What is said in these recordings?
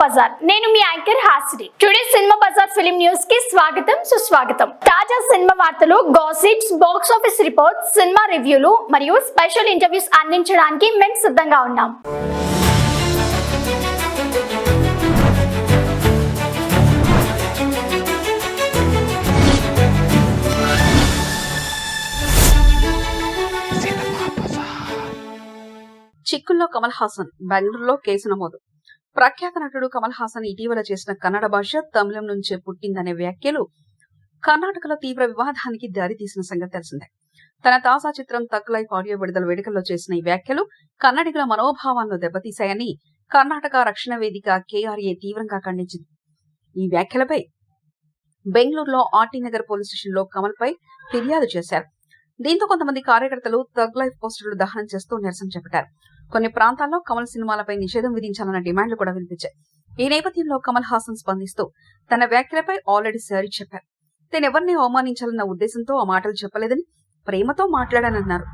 బజార్. నేను మీ anchor Hasini. Today cinema bazaar film news కి స్వాగతం, సుస్వాగతం. తాజా సినిమా వార్తలు, gossips, box office reports, cinema రివ్యూలు మరియు స్పెషల్ ఇంటర్వ్యూస్ అందించడానికి మేము సిద్ధంగా ఉన్నాం. చిక్కుల్లో కమల్ హాసన్, బెంగళూరులో కేసు నమోదు. ప్రఖ్యాత నటుడు కమల్ హాసన్ ఇటీవల చేసిన కన్నడ భాష తమిళం నుంచే పుట్టిందనే వ్యాఖ్యలు కర్ణాటకలో తీవ్ర వివాదానికి దారితీసిన సంగతి తెలిసిందే. తన తాజా చిత్రం తగ్ లైఫ్ ఆడియో విడుదల వేడుకల్లో చేసిన ఈ వ్యాఖ్యలు కన్నడిగుల మనోభావాలను దెబ్బతీశాయని కర్ణాటక రక్షణ వేదిక KRA తీవ్రంగా ఖండించింది. ఈ వ్యాఖ్యలపై బెంగళూరులో ఆర్టీ నగర్ పోలీస్ స్టేషన్లో కమల్ పై ఫిర్యాదు చేశారు. దీంతో కొంతమంది కార్యకర్తలు తగ్ లైఫ్ పోస్టర్లు దహనం చేస్తూ నిరసన చేపట్టారు. కొన్ని ప్రాంతాల్లో కమల్ సినిమాలపై నిషేధం విధించాలన్న డిమాండ్లు కూడా వినిపించాయి. ఈ నేపథ్యంలో కమల్ హాసన్ స్పందిస్తూ తన వ్యాఖ్యలపై ఆల్రెడీ సారీ చెప్పారు. తనెవరిని అవమానించాలన్న ఉద్దేశంతో ఆ మాటలు చెప్పలేదని, ప్రేమతో మాట్లాడానన్నారు.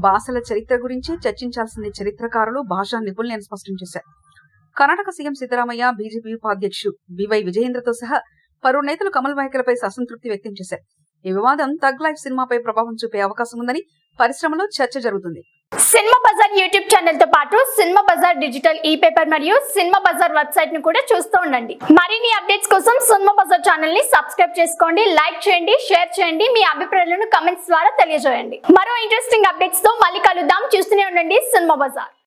భాషల చరిత్ర గురించి చర్చించాల్సింది చరిత్రకారులు, భాషా నిపుణులు అని స్పష్టం చేశారు. కర్ణాటక సీఎం సిద్దరామయ్య, బీజేపీ ఉపాధ్యక్షుడు BY విజయేంద్రతో సహా పలువురు నేతలు కమల్ వ్యాఖ్యలపై అసంతృప్తి వ్యక్తం చేశారు. ఈ వివాదం తగ్ లైఫ్ సినిమాపై ప్రభావం చూపే అవకాశం ఉందని పరిశ్రమలో చర్చ జరుగుతుంది. సినిమా బజార్ యూట్యూబ్ ఛానల్ తో పాటు సినిమా బజార్ డిజిటల్ పేపర్ మరియు సినిమా బజార్ వెబ్సైట్ ను కూడా చూస్తూ ఉండండి. మరిన్ని అప్డేట్స్ కోసం సినిమా బజార్ ఛానల్ ని సబ్స్క్రైబ్ చేసుకోండి, లైక్ చేయండి, షేర్ చేయండి, మీ అభిప్రాయాలను కమెంట్స్ ద్వారా తెలియజేయండి. మరో ఇంట్రెస్టింగ్ అప్డేట్స్ తో మళ్ళీ కలుద్దాం. చూస్తూనే ఉండండి సినిమా బజార్.